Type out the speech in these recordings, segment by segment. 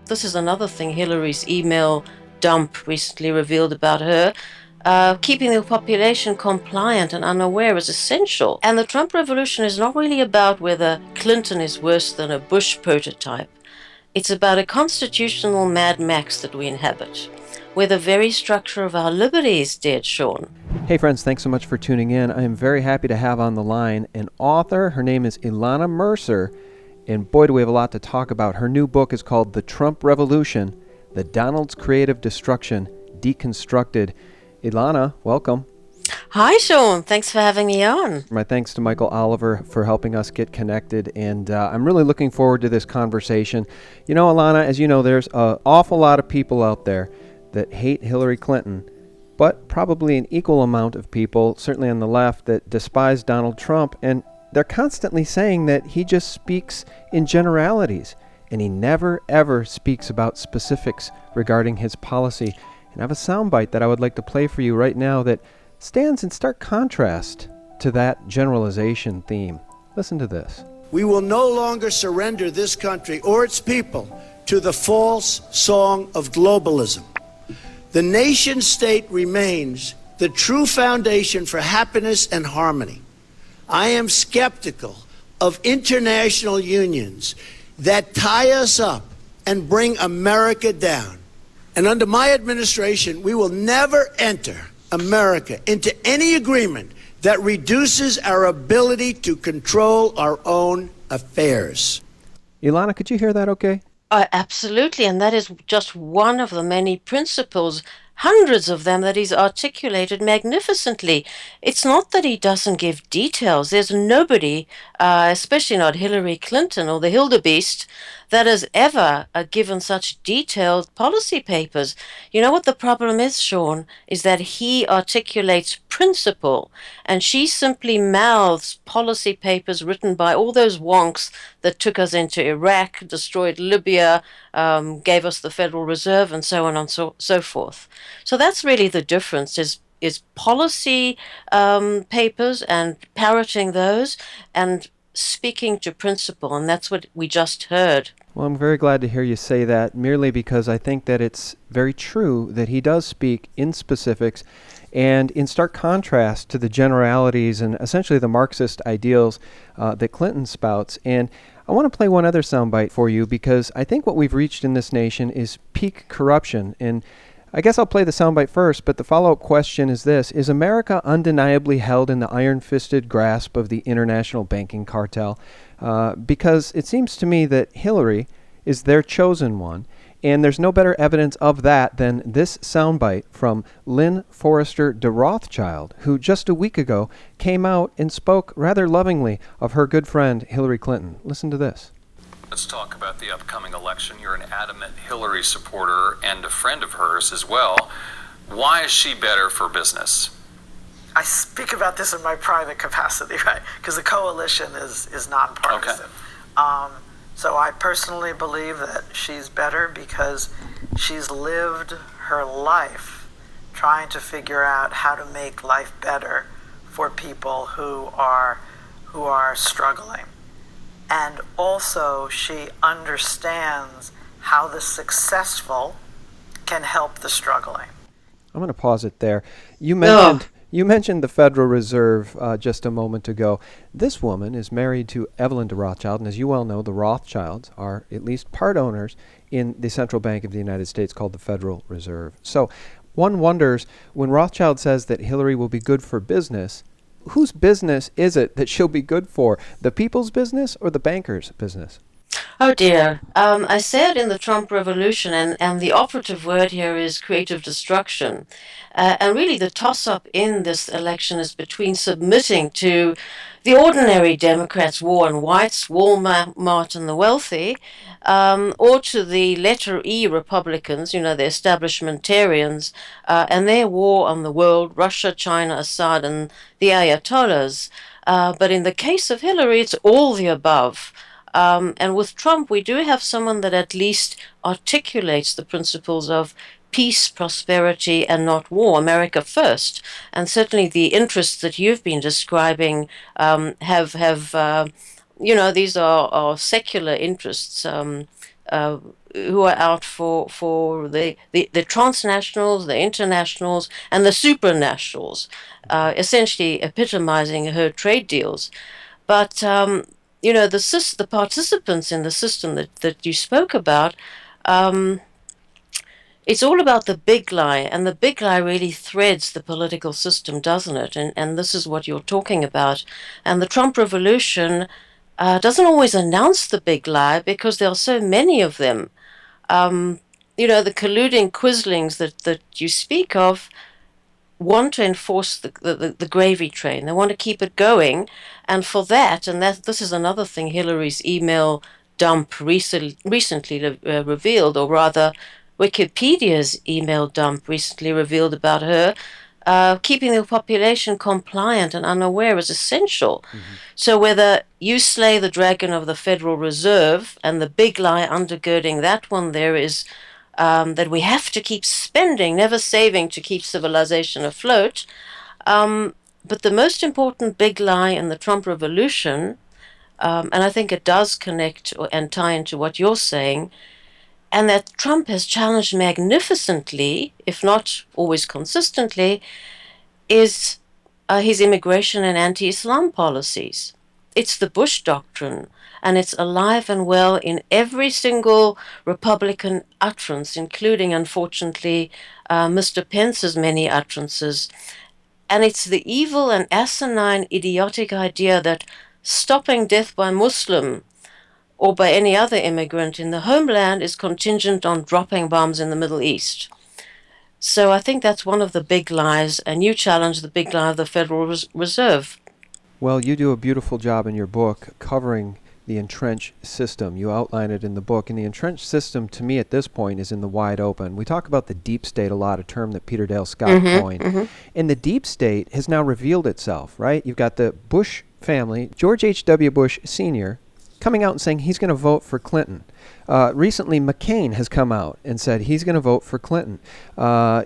This is another thing Hillary's email dump recently revealed about her. Keeping the population compliant and unaware is essential. And the Trump revolution is not really about whether Clinton is worse than a Bush prototype. It's about a constitutional Mad Max that we inhabit, where the very structure of our liberty is dead, Sean. Hey friends, thanks so much for tuning in. I am very happy to have on the line an author. Her name is ILANA Mercer, and boy do we have a lot to talk about. Her new book is called The Trump Revolution, The Donald's Creative Destruction, Deconstructed. ILANA, welcome. Hi, Sean. Thanks for having me on. My thanks to Michael Oliver for helping us get connected, and I'm really looking forward to this conversation. You know, ILANA, as you know, there's an awful lot of people out there that hate Hillary Clinton, but probably an equal amount of people, certainly on the left, that despise Donald Trump, and they're constantly saying that he just speaks in generalities, and he never, ever speaks about specifics regarding his policy. And I have a soundbite that I would like to play for you right now that stands in stark contrast to that generalization theme. Listen to this. We will no longer surrender this country or its people to the false song of globalism. The nation state remains the true foundation for happiness and harmony. I am skeptical of international unions that tie us up and bring America down. And under my administration, we will never enter America into any agreement that reduces our ability to control our own affairs. ILANA, could you hear that okay? Absolutely, and that is just one of the many principles, hundreds of them, that he's articulated magnificently. It's not that he doesn't give details. There's nobody, especially not Hillary Clinton or the Hildebeest, that has ever given such detailed policy papers. You know what the problem is, Sean, is that he articulates principle, and she simply mouths policy papers written by all those wonks that took us into Iraq, destroyed Libya, gave us the Federal Reserve, and so on and so forth. So that's really the difference, is policy papers and parroting those and speaking to principle, and that's what we just heard. Well, I'm very glad to hear you say that, merely because I think that it's very true that he does speak in specifics and in stark contrast to the generalities and essentially the Marxist ideals that Clinton spouts. And I want to play one other soundbite for you because I think what we've reached in this nation is peak corruption. And I guess I'll play the soundbite first, but the follow-up question is this. Is America undeniably held in the iron-fisted grasp of the international banking cartel? Because it seems to me that Hillary is their chosen one, and there's no better evidence of that than this soundbite from Lynn Forrester de Rothschild, who just a week ago came out and spoke rather lovingly of her good friend Hillary Clinton. Listen to this. Let's talk about the upcoming election. You're an adamant Hillary supporter and a friend of hers as well. Why is she better for business? I speak about this in my private capacity, right? Because the coalition is nonpartisan. Okay. So I personally believe that she's better because she's lived her life trying to figure out how to make life better for people who are struggling. And also she understands how the successful can help the struggling. I'm going to pause it there. You mentioned the Federal Reserve just a moment ago. This woman is married to Evelyn de Rothschild, and as you well know, the Rothschilds are at least part owners in the central bank of the United States called the Federal Reserve. So one wonders, when Rothschild says that Hillary will be good for business, whose business is it that she'll be good for? The people's business or the bankers' business? Oh dear. I said in the Trump revolution, and the operative word here is creative destruction. And really the toss-up in this election is between submitting to the ordinary Democrats' war on whites, Walmart and the wealthy, or to the letter E Republicans, you know, the establishmentarians, and their war on the world, Russia, China, Assad, and the Ayatollahs. But in the case of Hillary, it's all the above. And with Trump, we do have someone that at least articulates the principles of peace, prosperity, and not war, America first. And certainly the interests that you've been describing have these are secular interests. who are out for the transnationals, the internationals, and the supranationals, essentially epitomizing her trade deals. But the participants in the system that you spoke about, um, it's all about the big lie, and the big lie really threads the political system, doesn't it? And this is what you're talking about. And the Trump revolution doesn't always announce the big lie because there are so many of them. Um, the colluding quislings that you speak of want to enforce the gravy train. They want to keep it going. And for that, this is another thing Hillary's email dump recently revealed, or rather, Wikipedia's email dump recently revealed about her. Keeping the population compliant and unaware is essential. Mm-hmm. So, whether you slay the dragon of the Federal Reserve, and the big lie undergirding that one there is that we have to keep spending, never saving to keep civilization afloat. Um, but the most important big lie in the Trump revolution, and I think it does connect and tie into what you're saying, and that Trump has challenged magnificently, if not always consistently, is his immigration and anti Islam policies. It's the Bush doctrine, and it's alive and well in every single Republican utterance, including, unfortunately, Mr. Pence's many utterances. And it's the evil and asinine, idiotic idea that stopping death by Muslim or by any other immigrant in the homeland is contingent on dropping bombs in the Middle East. So I think that's one of the big lies, and you challenge the big lie of the Federal Reserve. Well, you do a beautiful job in your book covering the entrenched system. You outline it in the book. And the entrenched system, to me, at this point, is in the wide open. We talk about the deep state a lot, a term that Peter Dale Scott coined. Mm-hmm. And the deep state has now revealed itself, right? You've got the Bush family, George H.W. Bush Sr., coming out and saying he's going to vote for Clinton. Recently, McCain has come out and said he's going to vote for Clinton.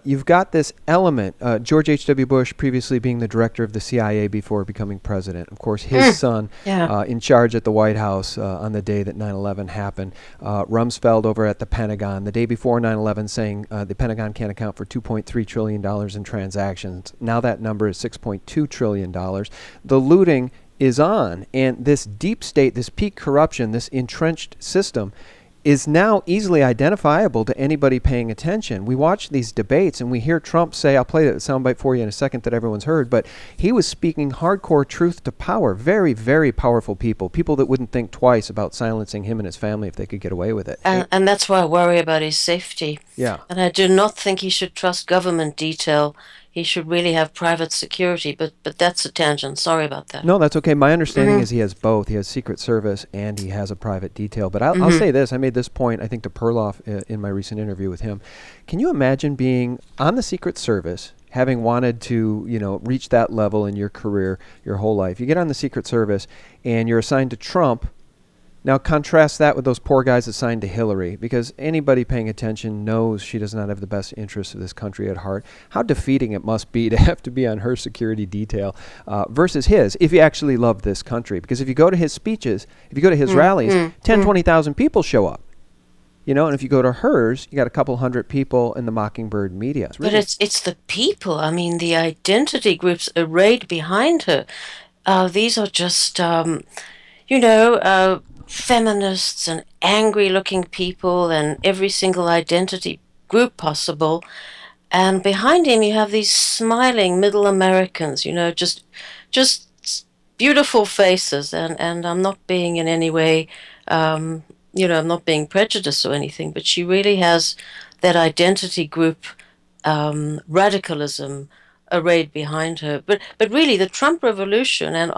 You've got this element, George H.W. Bush previously being the director of the CIA before becoming president. Of course, his son in charge at the White House on the day that 9/11 happened. Rumsfeld over at the Pentagon the day before 9/11 saying the Pentagon can't account for $2.3 trillion in transactions. Now that number is $6.2 trillion. The looting is on, and this deep state, this peak corruption, this entrenched system is now easily identifiable to anybody paying attention. We watch these debates and we hear Trump say, I'll play the soundbite for you in a second that everyone's heard, but he was speaking hardcore truth to power. Very, very powerful people that wouldn't think twice about silencing him and his family if they could get away with it. And that's why I worry about his safety. Yeah. And I do not think he should trust government detail. He should really have private security, but that's a tangent. Sorry about that. No, that's okay. My understanding is he has both. He has Secret Service and he has a private detail. But I'll say this. I made this point, I think, to Perloff in my recent interview with him. Can you imagine being on the Secret Service, having wanted to, reach that level in your career, your whole life? You get on the Secret Service and you're assigned to Trump. Now contrast that with those poor guys assigned to Hillary, because anybody paying attention knows she does not have the best interests of this country at heart. How defeating it must be to have to be on her security detail versus his, if you actually love this country. Because if you go to his speeches, if you go to his rallies, 10, 20,000 people show up. And if you go to hers, you got a couple hundred people in the Mockingbird media. But it's the people. I mean, the identity groups arrayed behind her. These are just, feminists and angry-looking people and every single identity group possible. And behind him, you have these smiling middle Americans, just beautiful faces. And I'm not being in any way, I'm not being prejudiced or anything, but she really has that identity group radicalism arrayed behind her. But really, the Trump revolution, and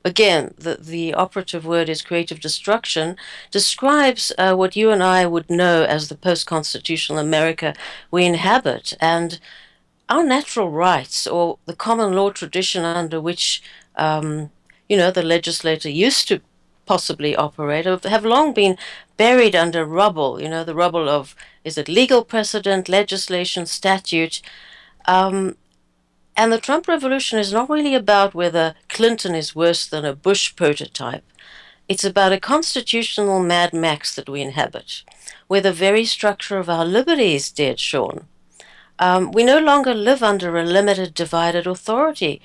again, the operative word is creative destruction, describes what you and I would know as the post-constitutional America we inhabit. And our natural rights, or the common law tradition under which, the legislator used to possibly operate, have long been buried under rubble, the rubble of, is it legal precedent, legislation, statute? And the Trump revolution is not really about whether Clinton is worse than a Bush prototype. It's about a constitutional Mad Max that we inhabit, where the very structure of our liberty is dead, Sean. We no longer live under a limited, divided authority.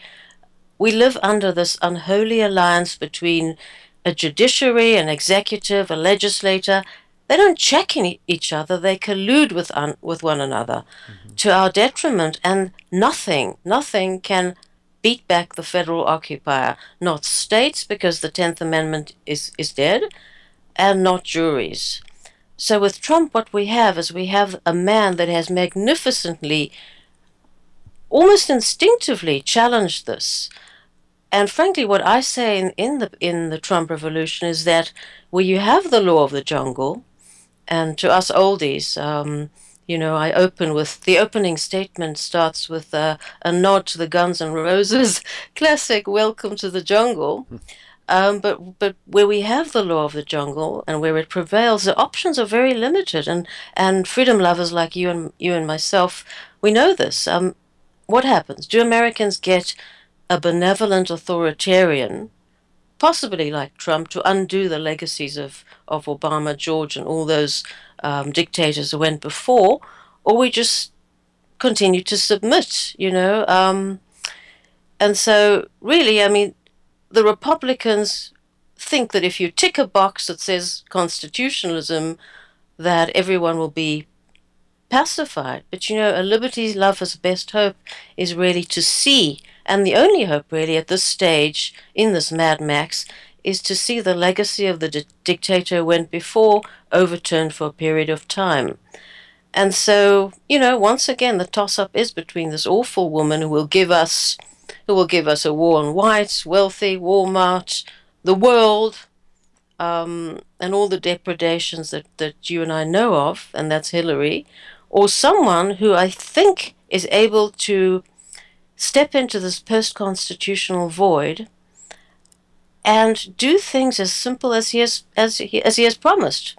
We live under this unholy alliance between a judiciary, an executive, a legislator. They don't check each other, they collude with one another to our detriment, and nothing can beat back the federal occupier. Not states, because the 10th Amendment is dead, and not juries. So with Trump, what we have is we have a man that has magnificently, almost instinctively challenged this. And frankly, what I say in the Trump revolution is that where you have the law of the jungle, and to us oldies, I open with the opening statement starts with a nod to the Guns N' Roses classic "Welcome to the Jungle." But where we have the law of the jungle and where it prevails, the options are very limited, and freedom lovers like you and myself, we know this. What happens? Do Americans get a benevolent authoritarian, possibly like Trump, to undo the legacies of Obama, George, and all those dictators who went before, or we just continue to submit, And so, really, I mean, the Republicans think that if you tick a box that says constitutionalism, that everyone will be pacified. But a liberty lover's best hope is really to see, and the only hope really at this stage in this Mad Max is to see the legacy of the dictator who went before overturned for a period of time. And so, once again, the toss-up is between this awful woman who will give us a war on whites, wealthy, Walmart, the world, and all the depredations that you and I know of, and that's Hillary, or someone who I think is able to step into this post-constitutional void and do things as simple as he has promised.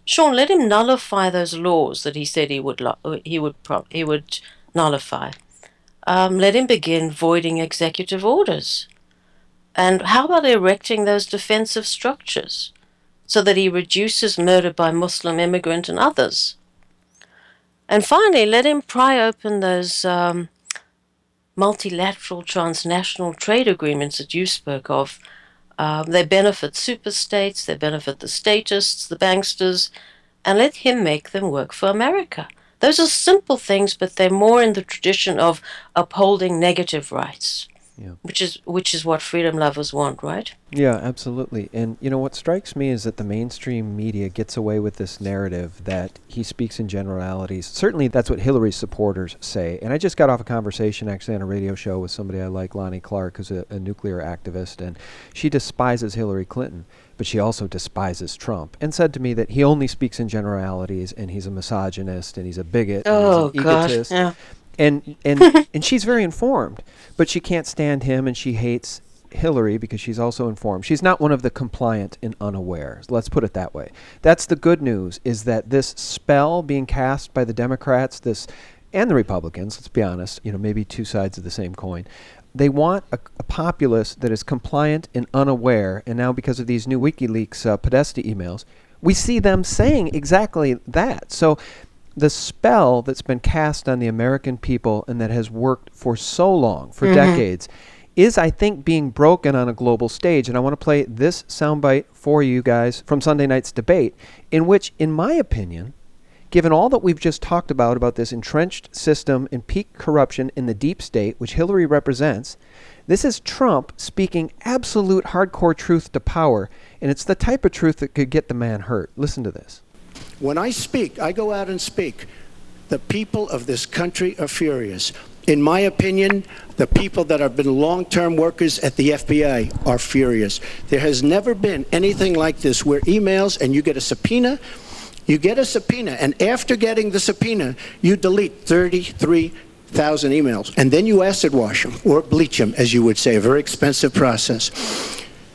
Sean, let him nullify those laws that he said he would nullify. Let him begin voiding executive orders. And how about erecting those defensive structures so that he reduces murder by Muslim immigrant and others? And finally, let him pry open those multilateral transnational trade agreements that you spoke of. They benefit superstates, they benefit the statists, the banksters, and let him make them work for America. Those are simple things, but they're more in the tradition of upholding negative rights, which is what freedom lovers want, right? Yeah, absolutely. And what strikes me is that the mainstream media gets away with this narrative that he speaks in generalities. Certainly that's what Hillary's supporters say. And I just got off a conversation actually on a radio show with somebody I like, Lonnie Clark, who's a nuclear activist, and she despises Hillary Clinton, but she also despises Trump, and said to me that he only speaks in generalities, and he's a misogynist, and he's a bigot, and he's an egotist. Yeah. And she's very informed, but she can't stand him, and she hates Hillary because she's also informed. She's not one of the compliant and unaware. Let's put it that way. That's the good news, is that this spell being cast by the Democrats, and the Republicans, let's be honest, maybe two sides of the same coin. They want a populace that is compliant and unaware, and now because of these new WikiLeaks Podesta emails, we see them saying exactly that. So the spell that's been cast on the American people and that has worked for so long, for decades, is, I think, being broken on a global stage. And I want to play this soundbite for you guys from Sunday night's debate, in which, in my opinion, given all that we've just talked about this entrenched system and peak corruption in the deep state, which Hillary represents, this is Trump speaking absolute hardcore truth to power, and it's the type of truth that could get the man hurt. Listen to this. When I speak, I go out and speak. The people of this country are furious. In my opinion, the people that have been long-term workers at the FBI are furious. There has never been anything like this, where emails and you get a subpoena, and after getting the subpoena, you delete 33,000 emails, and then you acid wash them, or bleach them, as you would say, a very expensive process.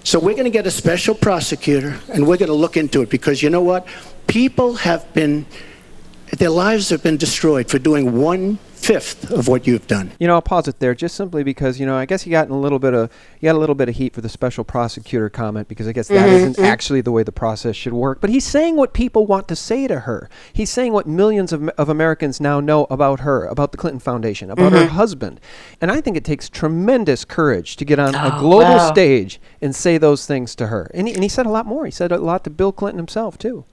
So we're going to get a special prosecutor, and we're going to look into it, because you know what? People have been, their lives have been destroyed for doing one fifth of what you've done. I'll pause it there just simply because, I guess he got a little bit of heat for the special prosecutor comment, because I guess that isn't actually the way the process should work. But he's saying what people want to say to her. He's saying what millions of Americans now know about her, about the Clinton Foundation, about her husband. And I think it takes tremendous courage to get on a global stage and say those things to her. And he said a lot more. He said a lot to Bill Clinton himself, too.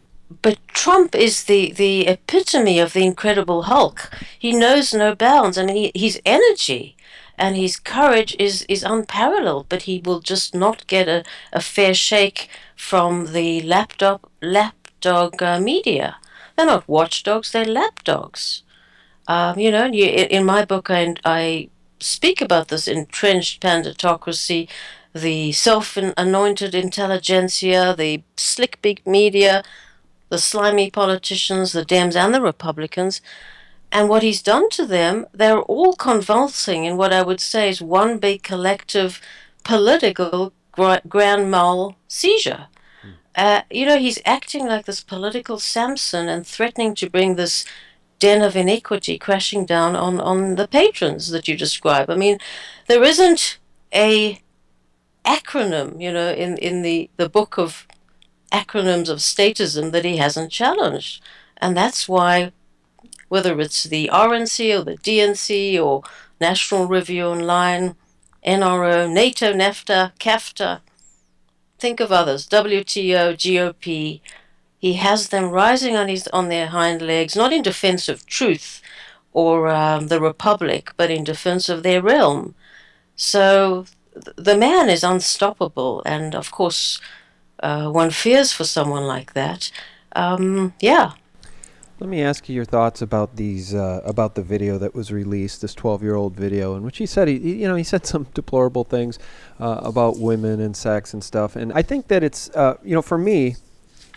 But Trump is the epitome of the Incredible Hulk. He knows no bounds. I mean, his energy and his courage is unparalleled, but he will just not get a fair shake from the lapdog media. They're not watchdogs, they're lapdogs. In my book, I speak about this entrenched panditocracy, the self-anointed intelligentsia, the slick big media, the slimy politicians, the Dems and the Republicans, and what he's done to them. They're all convulsing in what I would say is one big collective political grand mal seizure. He's acting like this political Samson and threatening to bring this den of iniquity crashing down on the patrons that you describe. I mean, there isn't a acronym, in the book of acronyms of statism that he hasn't challenged. And that's why, whether it's the RNC or the DNC or National Review Online, NRO, NATO, NAFTA, CAFTA, think of others, WTO, GOP, he has them rising on their hind legs, not in defense of truth or the Republic, but in defense of their realm. So the man is unstoppable, and of course, one fears for someone like that. Yeah. Let me ask you your thoughts about about the video that was released, this 12-year-old video, in which he said he said some deplorable things about women and sex and stuff. And I think that it's for me,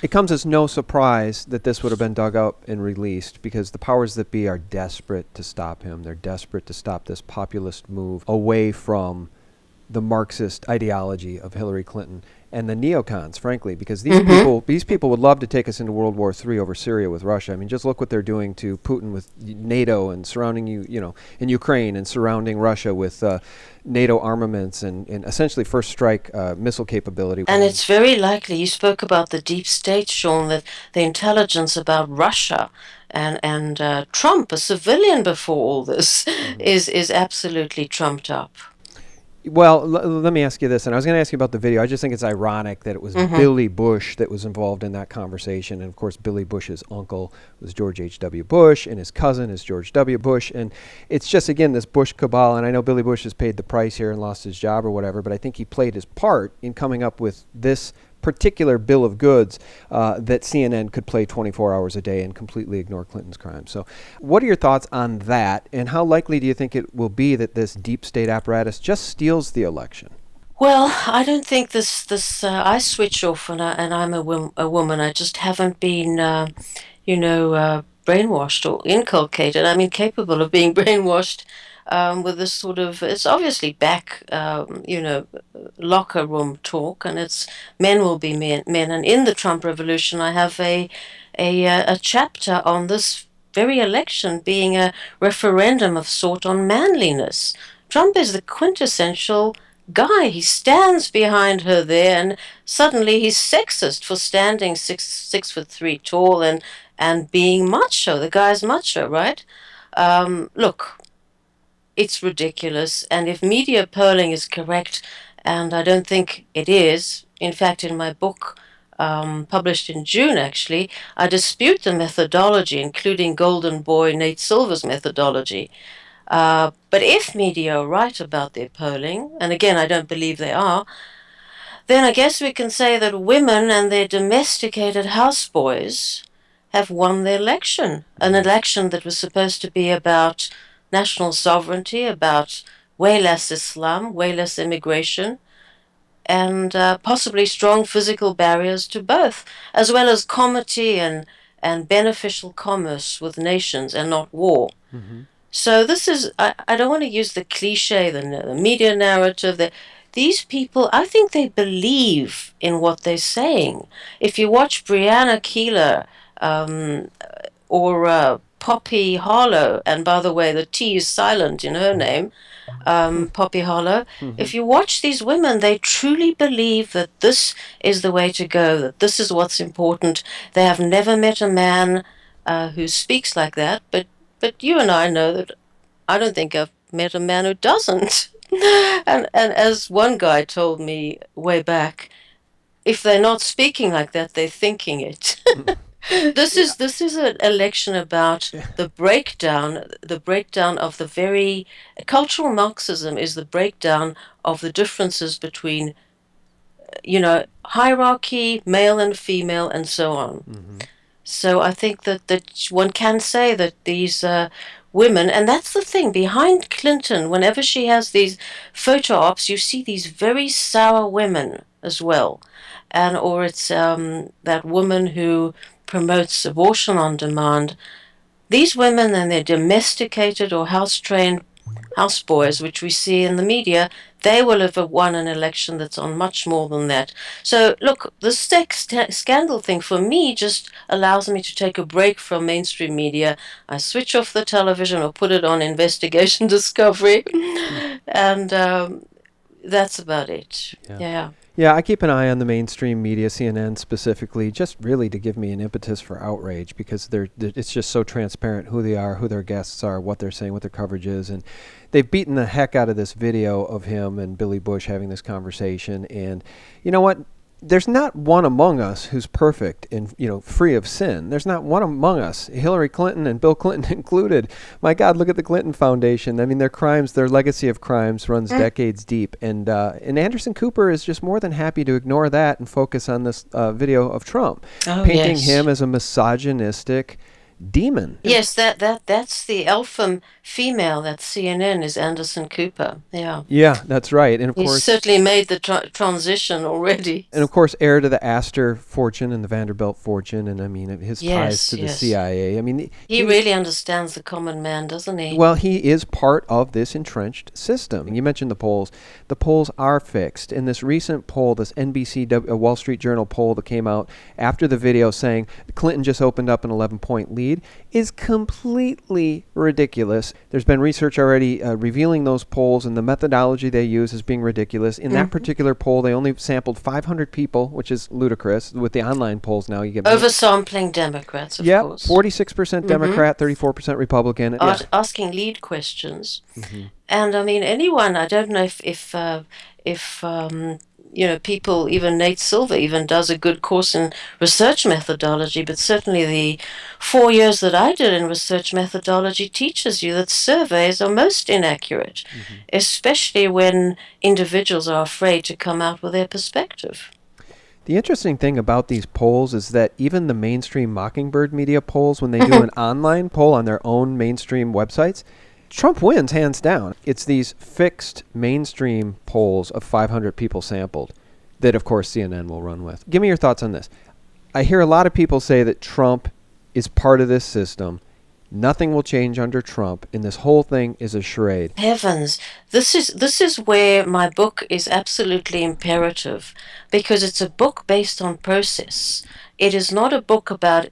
it comes as no surprise that this would have been dug up and released, because the powers that be are desperate to stop him. They're desperate to stop this populist move away from the Marxist ideology of Hillary Clinton and the neocons, frankly, because these people would love to take us into World War III over Syria with Russia. I mean, just look what they're doing to Putin with NATO and surrounding in Ukraine, and surrounding Russia with NATO armaments and essentially first strike missile capability. And it's very likely, you spoke about the deep state, Sean, that the intelligence about Russia and Trump, a civilian before all this, is absolutely trumped up. Well, let me ask you this, and I was going to ask you about the video. I just think it's ironic that it was Billy Bush that was involved in that conversation, and of course Billy Bush's uncle was George H.W. Bush, and his cousin is George W. Bush, and it's just, again, this Bush cabal. And I know Billy Bush has paid the price here and lost his job or whatever, but I think he played his part in coming up with this particular bill of goods that CNN could play 24 hours a day and completely ignore Clinton's crimes. So what are your thoughts on that, and how likely do you think it will be that this deep state apparatus just steals the election? Well, I don't think this. I switch off, and I'm a woman. I just haven't been, brainwashed or inculcated. I mean, capable of being brainwashed with this sort of. It's obviously back, locker room talk, and it's men will be men. And in the Trump Revolution, I have a chapter on this very election being a referendum of sort on manliness. Trump is the quintessential guy. He stands behind her there, and suddenly he's sexist for standing 6'3" tall and being macho. The guy's macho, right? Look, it's ridiculous. And if media polling is correct, and I don't think it is, in fact, in my book, published in June, actually, I dispute the methodology, including Golden Boy Nate Silver's methodology. But if media are right about their polling, and again, I don't believe they are, then I guess we can say that women and their domesticated houseboys have won the election. An election that was supposed to be about national sovereignty, about way less Islam, way less immigration, and possibly strong physical barriers to both, as well as comity and beneficial commerce with nations and not war. So this is, I don't want to use the cliche, the media narrative. These people, I think they believe in what they're saying. If you watch Breonna Keeler or Poppy Harlow, and by the way, the T is silent in her name, Poppy Harlow. If you watch these women, they truly believe that this is the way to go, that this is what's important. They have never met a man who speaks like that, but you and I know that I don't think I've met a man who doesn't. And as one guy told me way back, if they're not speaking like that, they're thinking it. This is an election about the breakdown of the very cultural Marxism is the breakdown of the differences between hierarchy, male and female, and so on. So I think that one can say that these women, and that's the thing, behind Clinton, whenever she has these photo ops, you see these very sour women as well. Or it's that woman who promotes abortion on demand. These women and their domesticated or house trained houseboys, which we see in the media, they will have won an election that's on much more than that. So, look, the sex scandal thing for me just allows me to take a break from mainstream media. I switch off the television or put it on Investigation Discovery, and that's about it. Yeah. Yeah. Yeah, I keep an eye on the mainstream media, CNN specifically, just really to give me an impetus for outrage because it's just so transparent who they are, who their guests are, what they're saying, what their coverage is. And they've beaten the heck out of this video of him and Billy Bush having this conversation. And you know what? There's not one among us who's perfect and free of sin. There's not one among us, Hillary Clinton and Bill Clinton included. My God, look at the Clinton Foundation. I mean, their legacy of crimes runs decades deep. And Anderson Cooper is just more than happy to ignore that and focus on this video of Trump, painting him as a misogynistic demon. Yes, that's the alpha female. That CNN is Anderson Cooper. Yeah. Yeah, that's right. And of He's course, certainly made the transition already. and of course, heir to the Astor fortune and the Vanderbilt fortune, and I mean his ties to the CIA. I mean, he really understands the common man, doesn't he? Well, he is part of this entrenched system. You mentioned the polls. The polls are fixed. In this recent poll, this NBC Wall Street Journal poll that came out after the video saying Clinton just opened up an 11-point lead is completely ridiculous. There's been research already revealing those polls and the methodology they use as being ridiculous. In that particular poll, they only sampled 500 people, which is ludicrous. With the online polls now, you get oversampling Democrats, of course. 46% Democrat, 34% Republican. Asking lead questions, and I mean anyone. I don't know if people, even Nate Silver even does a good course in research methodology, but certainly the 4 years that I did in research methodology teaches you that surveys are most inaccurate, especially when individuals are afraid to come out with their perspective. The interesting thing about these polls is that even the mainstream Mockingbird media polls, when they do an online poll on their own mainstream websites, Trump wins hands down. It's these fixed mainstream polls of 500 people sampled that, of course, CNN will run with. Give me your thoughts on this. I hear a lot of people say that Trump is part of this system. Nothing will change under Trump, and this whole thing is a charade. Heavens, this is where my book is absolutely imperative, because it's a book based on process. It is not a book about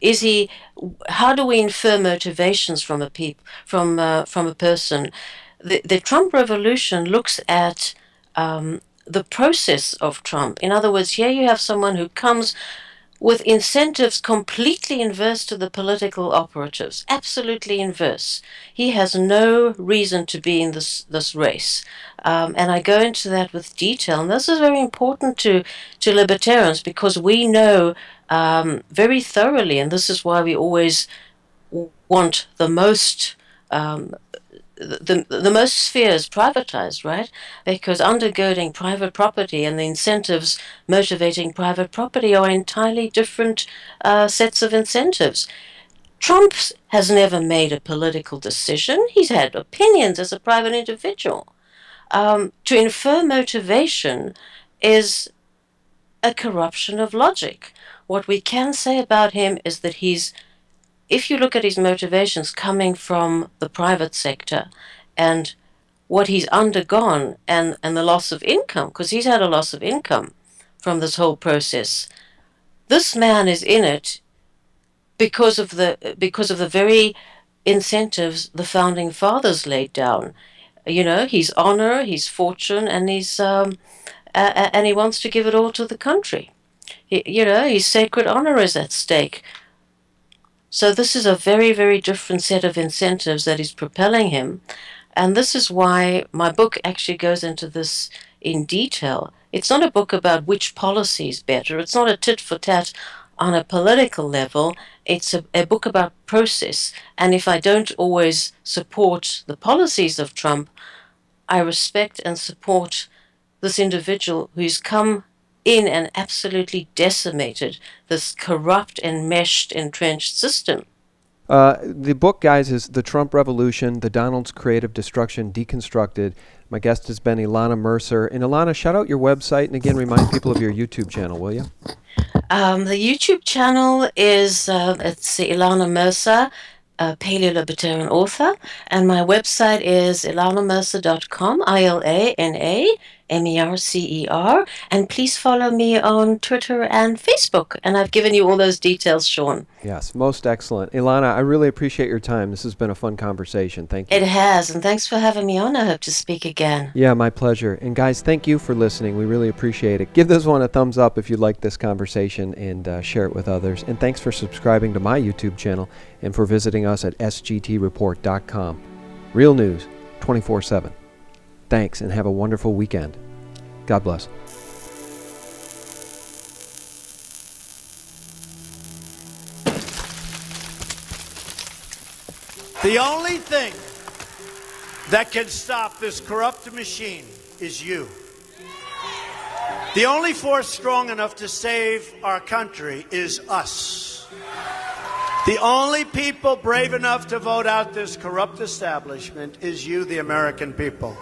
how do we infer motivations from a person. The Trump revolution looks at the process of Trump. In other words, here you have someone who comes with incentives completely inverse to the political operatives, absolutely inverse. He has no reason to be in this race. And I go into that with detail. And this is very important to libertarians because we know very thoroughly, and this is why we always want the most the most spheres privatized, right? Because undergirding private property and the incentives motivating private property are entirely different sets of incentives. Trump has never made a political decision. He's had opinions as a private individual. To infer motivation is a corruption of logic. What we can say about him is that if you look at his motivations coming from the private sector and what he's undergone and the loss of income, because he's had a loss of income from this whole process, this man is in it because of the very incentives the founding fathers laid down. You know, his honor, his fortune, and and he wants to give it all to the country. You know, his sacred honor is at stake. So this is a very, very different set of incentives that is propelling him. And this is why my book actually goes into this in detail. It's not a book about which policy is better. It's not a tit for tat on a political level. It's a book about process. And if I don't always support the policies of Trump, I respect and support this individual who's come in and absolutely decimated this corrupt, enmeshed, entrenched system. The book, guys, is The Trump Revolution, The Donald's Creative Destruction Deconstructed. My guest has been ILANA Mercer. And ILANA, shout out your website and again remind people of your YouTube channel, will you? The YouTube channel is it's ILANA Mercer, paleo-libertarian author, and my website is ilanamercer.com, ILANAMERCER, and please follow me on Twitter and Facebook, and I've given you all those details, Sean. Yes, most excellent. ILANA, I really appreciate your time. This has been a fun conversation. Thank you. It has, and thanks for having me on. I hope to speak again. Yeah, my pleasure. And guys, thank you for listening. We really appreciate it. Give this one a thumbs up if you like this conversation and share it with others. And thanks for subscribing to my YouTube channel and for visiting us at sgtreport.com. Real news, 24/7. Thanks and have a wonderful weekend. God bless. The only thing that can stop this corrupt machine is you. The only force strong enough to save our country is us. The only people brave enough to vote out this corrupt establishment is you, the American people.